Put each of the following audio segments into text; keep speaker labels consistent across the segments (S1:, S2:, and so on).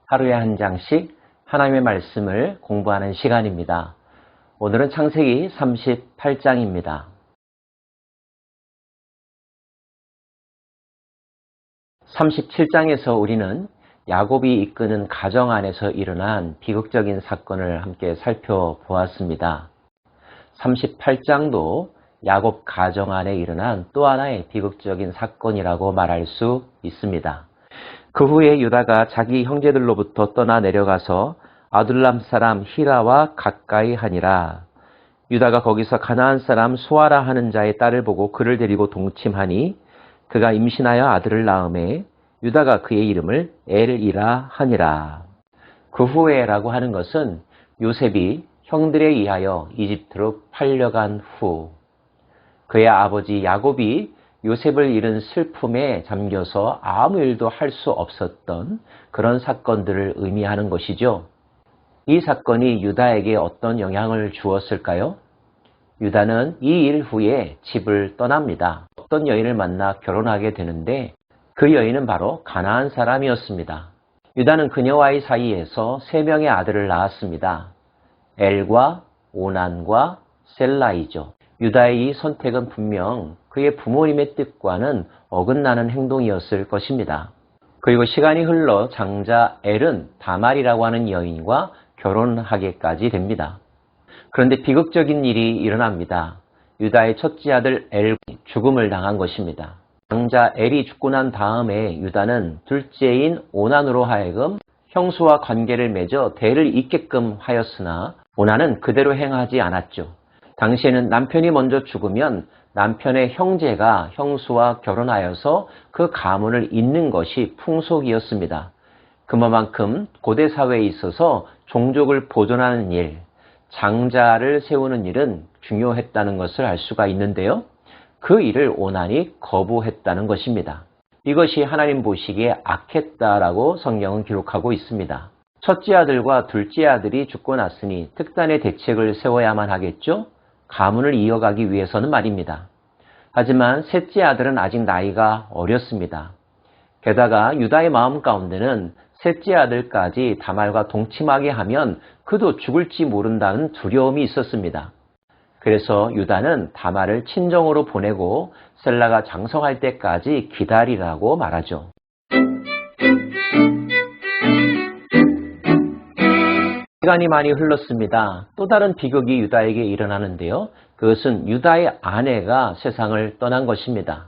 S1: 하루에 한 장씩 하나님의 말씀을 공부하는 시간입니다. 오늘은 창세기 38장입니다. 37장에서 우리는 야곱이 이끄는 가정 안에서 일어난 비극적인 사건을 함께 살펴보았습니다. 38장도 야곱 가정 안에 일어난 또 하나의 비극적인 사건이라고 말할 수 있습니다. 그 후에 유다가 자기 형제들로부터 떠나 내려가서 아둘람 사람 히라와 가까이 하니라. 유다가 거기서 가나안 사람 수아라 하는 자의 딸을 보고 그를 데리고 동침하니 그가 임신하여 아들을 낳음에 유다가 그의 이름을 엘이라 하니라. 그 후에라고 하는 것은 요셉이 형들에 의하여 이집트로 팔려간 후 그의 아버지 야곱이 요셉을 잃은 슬픔에 잠겨서 아무 일도 할 수 없었던 그런 사건들을 의미하는 것이죠. 이 사건이 유다에게 어떤 영향을 주었을까요? 유다는 이 일 후에 집을 떠납니다. 어떤 여인을 만나 결혼하게 되는데 그 여인은 바로 가나안 사람이었습니다. 유다는 그녀와의 사이에서 3명의 아들을 낳았습니다. 엘과 오난과 셀라이죠. 유다의 이 선택은 분명 그의 부모님의 뜻과는 어긋나는 행동이었을 것입니다. 그리고 시간이 흘러 장자 엘은 다말이라고 하는 여인과 결혼하게까지 됩니다. 그런데 비극적인 일이 일어납니다. 유다의 첫째 아들 엘이 죽음을 당한 것입니다. 장자 엘이 죽고 난 다음에 유다는 둘째인 오난으로 하여금 형수와 관계를 맺어 대를 잇게끔 하였으나 오난은 그대로 행하지 않았죠. 당시에는 남편이 먼저 죽으면 남편의 형제가 형수와 결혼하여서 그 가문을 잇는 것이 풍속이었습니다. 그만큼 고대 사회에 있어서 종족을 보존하는 일, 장자를 세우는 일은 중요했다는 것을 알 수가 있는데요. 그 일을 오난이 거부했다는 것입니다. 이것이 하나님 보시기에 악했다라고 성경은 기록하고 있습니다. 첫째 아들과 둘째 아들이 죽고 났으니 특단의 대책을 세워야만 하겠죠? 가문을 이어가기 위해서는 말입니다. 하지만 셋째 아들은 아직 나이가 어렸습니다. 게다가 유다의 마음 가운데는 셋째 아들까지 다말과 동침하게 하면 그도 죽을지 모른다는 두려움이 있었습니다. 그래서 유다는 다말을 친정으로 보내고 셀라가 장성할 때까지 기다리라고 말하죠. 시간이 많이 흘렀습니다. 또 다른 비극이 유다에게 일어나는데요. 그것은 유다의 아내가 세상을 떠난 것입니다.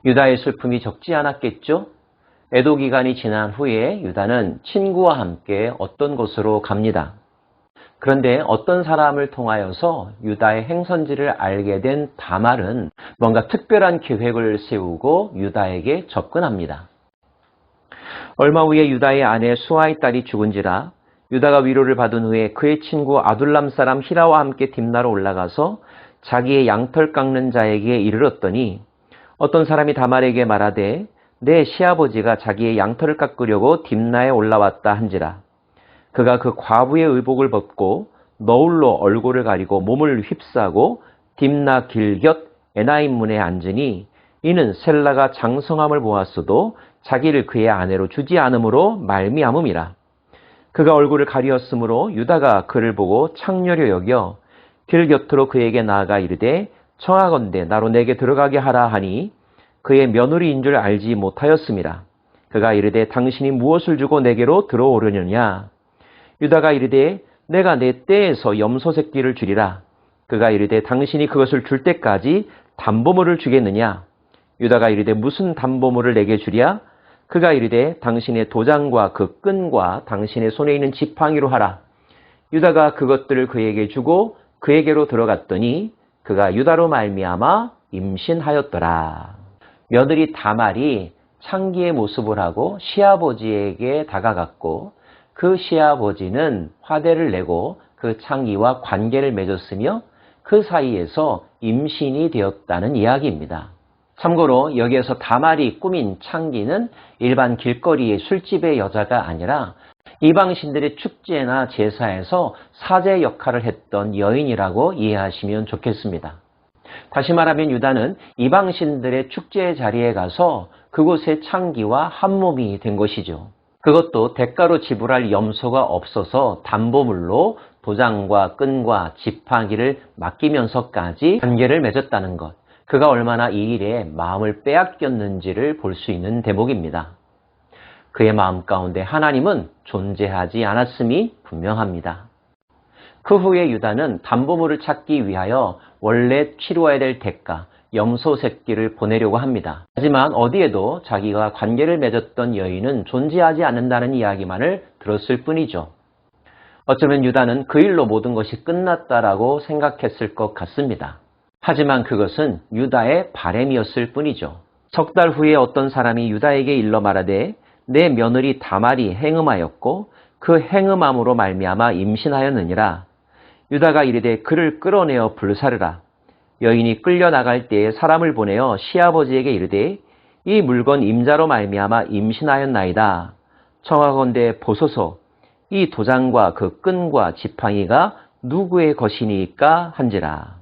S1: 유다의 슬픔이 적지 않았겠죠? 애도 기간이 지난 후에 유다는 친구와 함께 어떤 곳으로 갑니다. 그런데 어떤 사람을 통하여서 유다의 행선지를 알게 된 다말은 뭔가 특별한 계획을 세우고 유다에게 접근합니다. 얼마 후에 유다의 아내 수아의 딸이 죽은지라 유다가 위로를 받은 후에 그의 친구 아둘람 사람 히라와 함께 딥나로 올라가서 자기의 양털 깎는 자에게 이르렀더니 어떤 사람이 다말에게 말하되 내 시아버지가 자기의 양털을 깎으려고 딥나에 올라왔다 한지라. 그가 그 과부의 의복을 벗고 너울로 얼굴을 가리고 몸을 휩싸고 딥나 길곁 에나임 문에 앉으니 이는 셀라가 장성함을 보았어도 자기를 그의 아내로 주지 않음으로 말미암음이라. 그가 얼굴을 가리었으므로 유다가 그를 보고 창녀로 여겨 길 곁으로 그에게 나아가 이르되 청하건대 나로 내게 들어가게 하라 하니 그의 며느리인 줄 알지 못하였음이라. 그가 이르되 당신이 무엇을 주고 내게로 들어오려느냐. 유다가 이르되 내가 내 떼에서 염소 새끼를 주리라. 그가 이르되 당신이 그것을 줄 때까지 담보물을 주겠느냐. 유다가 이르되 무슨 담보물을 내게 주랴. 그가 이르되 당신의 도장과 그 끈과 당신의 손에 있는 지팡이로 하라. 유다가 그것들을 그에게 주고 그에게로 들어갔더니 그가 유다로 말미암아 임신하였더라. 며느리 다말이 창기의 모습을 하고 시아버지에게 다가갔고 그 시아버지는 화대를 내고 그 창기와 관계를 맺었으며 그 사이에서 임신이 되었다는 이야기입니다. 참고로 여기에서 다말이 꾸민 창기는 일반 길거리의 술집의 여자가 아니라 이방신들의 축제나 제사에서 사제 역할을 했던 여인이라고 이해하시면 좋겠습니다. 다시 말하면 유다는 이방신들의 축제 자리에 가서 그곳의 창기와 한몸이 된 것이죠. 그것도 대가로 지불할 염소가 없어서 담보물로 도장과 끈과 지팡이를 맡기면서까지 관계를 맺었다는 것. 그가 얼마나 이 일에 마음을 빼앗겼는지를 볼 수 있는 대목입니다. 그의 마음 가운데 하나님은 존재하지 않았음이 분명합니다. 그 후에 유다는 담보물을 찾기 위하여 원래 치루어야 될 대가, 염소 새끼를 보내려고 합니다. 하지만 어디에도 자기가 관계를 맺었던 여인은 존재하지 않는다는 이야기만을 들었을 뿐이죠. 어쩌면 유다는 그 일로 모든 것이 끝났다라고 생각했을 것 같습니다. 하지만 그것은 유다의 바램이었을 뿐이죠. 석 달 후에 어떤 사람이 유다에게 일러 말하되 내 며느리 다말이 행음하였고 그 행음함으로 말미암아 임신하였느니라. 유다가 이르되 그를 끌어내어 불사르라. 여인이 끌려나갈 때에 사람을 보내어 시아버지에게 이르되 이 물건 임자로 말미암아 임신하였나이다. 청하건대 보소서 이 도장과 그 끈과 지팡이가 누구의 것이니까 한지라.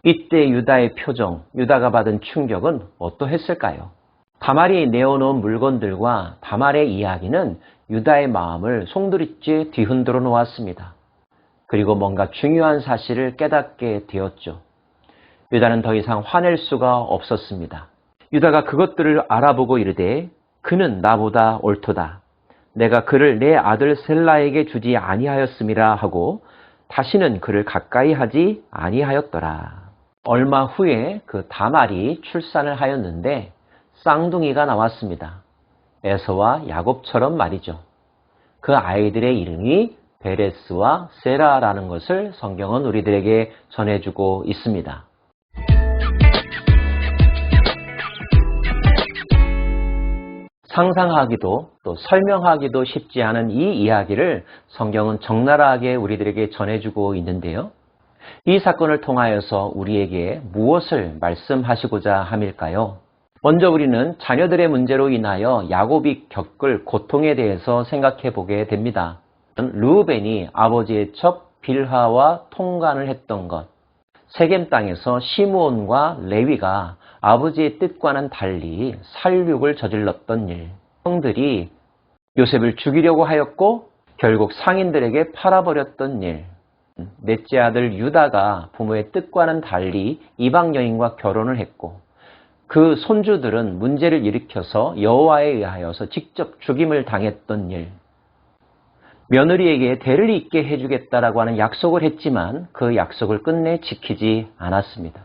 S1: 이때 유다의 표정, 유다가 받은 충격은 어떠했을까요? 다말이 내어놓은 물건들과 다말의 이야기는 유다의 마음을 송두리째 뒤흔들어 놓았습니다. 그리고 뭔가 중요한 사실을 깨닫게 되었죠. 유다는 더 이상 화낼 수가 없었습니다. 유다가 그것들을 알아보고 이르되 그는 나보다 옳도다. 내가 그를 내 아들 셀라에게 주지 아니하였음이라 하고 다시는 그를 가까이 하지 아니하였더라. 얼마 후에 그 다말이 출산을 하였는데 쌍둥이가 나왔습니다. 에서와 야곱처럼 말이죠. 그 아이들의 이름이 베레스와 세라라는 것을 성경은 우리들에게 전해주고 있습니다. 상상하기도 또 설명하기도 쉽지 않은 이 이야기를 성경은 적나라하게 우리들에게 전해주고 있는데요. 이 사건을 통하여서 우리에게 무엇을 말씀하시고자 함일까요? 먼저 우리는 자녀들의 문제로 인하여 야곱이 겪을 고통에 대해서 생각해 보게 됩니다. 르우벤이 아버지의 첩 빌하와 통간을 했던 것, 세겜 땅에서 시므온과 레위가 아버지의 뜻과는 달리 살육을 저질렀던 일, 형들이 요셉을 죽이려고 하였고 결국 상인들에게 팔아버렸던 일, 넷째 아들 유다가 부모의 뜻과는 달리 이방 여인과 결혼을 했고 그 손주들은 문제를 일으켜서 여호와에 의하여서 직접 죽임을 당했던 일, 며느리에게 대를 잇게 해주겠다라고 하는 약속을 했지만 그 약속을 끝내 지키지 않았습니다.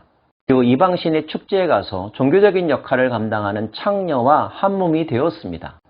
S1: 그리고 이방신의 축제에 가서 종교적인 역할을 감당하는 창녀와 한몸이 되었습니다.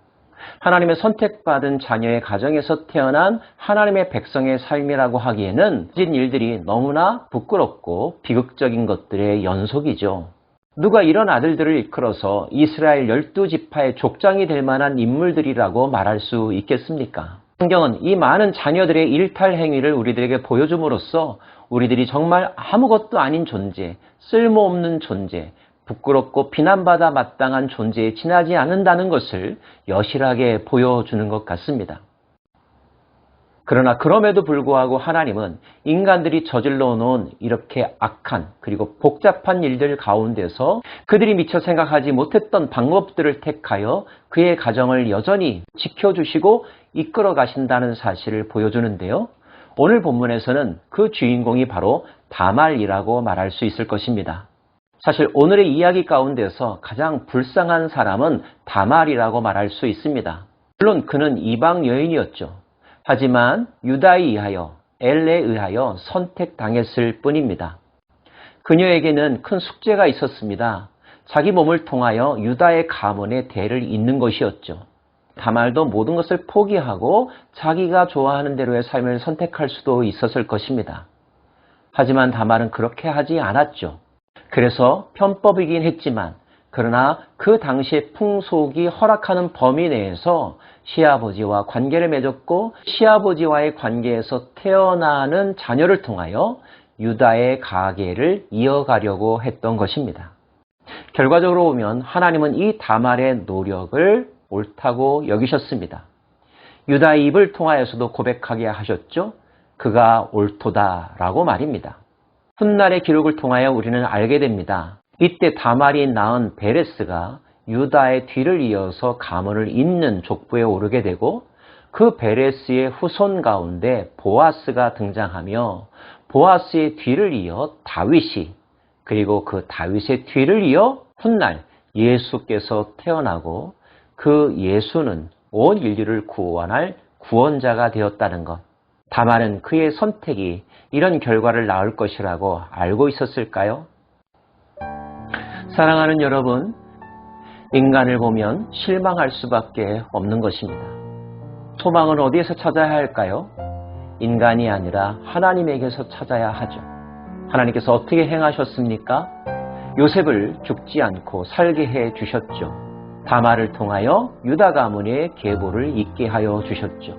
S1: 하나님의 선택받은 자녀의 가정에서 태어난 하나님의 백성의 삶이라고 하기에는 진 일들이 너무나 부끄럽고 비극적인 것들의 연속이죠. 누가 이런 아들들을 이끌어서 이스라엘 12지파의 족장이 될 만한 인물들이라고 말할 수 있겠습니까? 성경은 이 많은 자녀들의 일탈 행위를 우리들에게 보여줌으로써 우리들이 정말 아무것도 아닌 존재, 쓸모없는 존재, 부끄럽고 비난받아 마땅한 존재에 지나지 않는다는 것을 여실하게 보여주는 것 같습니다. 그러나 그럼에도 불구하고 하나님은 인간들이 저질러 놓은 이렇게 악한 그리고 복잡한 일들 가운데서 그들이 미처 생각하지 못했던 방법들을 택하여 그의 가정을 여전히 지켜주시고 이끌어 가신다는 사실을 보여주는데요. 오늘 본문에서는 그 주인공이 바로 다말이라고 말할 수 있을 것입니다. 사실 오늘의 이야기 가운데서 가장 불쌍한 사람은 다말이라고 말할 수 있습니다. 물론 그는 이방 여인이었죠. 하지만 유다에 의하여, 엘에 의하여 선택당했을 뿐입니다. 그녀에게는 큰 숙제가 있었습니다. 자기 몸을 통하여 유다의 가문의 대를 잇는 것이었죠. 다말도 모든 것을 포기하고 자기가 좋아하는 대로의 삶을 선택할 수도 있었을 것입니다. 하지만 다말은 그렇게 하지 않았죠. 그래서 편법이긴 했지만 그러나 그 당시의 풍속이 허락하는 범위 내에서 시아버지와 관계를 맺었고 시아버지와의 관계에서 태어나는 자녀를 통하여 유다의 가계를 이어가려고 했던 것입니다. 결과적으로 보면 하나님은 이 다말의 노력을 옳다고 여기셨습니다. 유다의 입을 통하여서도 고백하게 하셨죠. 그가 옳도다라고 말입니다. 훗날의 기록을 통하여 우리는 알게 됩니다. 이때 다말이 낳은 베레스가 유다의 뒤를 이어서 가문을 잇는 족보에 오르게 되고 그 베레스의 후손 가운데 보아스가 등장하며 보아스의 뒤를 이어 다윗이 그리고 그 다윗의 뒤를 이어 훗날 예수께서 태어나고 그 예수는 온 인류를 구원할 구원자가 되었다는 것. 다말은 그의 선택이 이런 결과를 낳을 것이라고 알고 있었을까요? 사랑하는 여러분, 인간을 보면 실망할 수밖에 없는 것입니다. 소망은 어디에서 찾아야 할까요? 인간이 아니라 하나님에게서 찾아야 하죠. 하나님께서 어떻게 행하셨습니까? 요셉을 죽지 않고 살게 해 주셨죠. 다말을 통하여 유다 가문의 계보를 잇게 하여 주셨죠.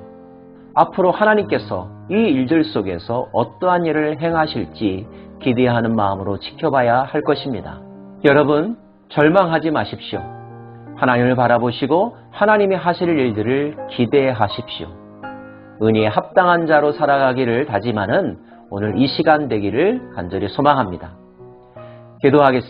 S1: 앞으로 하나님께서 이 일들 속에서 어떠한 일을 행하실지 기대하는 마음으로 지켜봐야 할 것입니다. 여러분, 절망하지 마십시오. 하나님을 바라보시고 하나님이 하실 일들을 기대하십시오. 은혜에 합당한 자로 살아가기를 다짐하는 오늘 이 시간 되기를 간절히 소망합니다. 기도하겠습니다.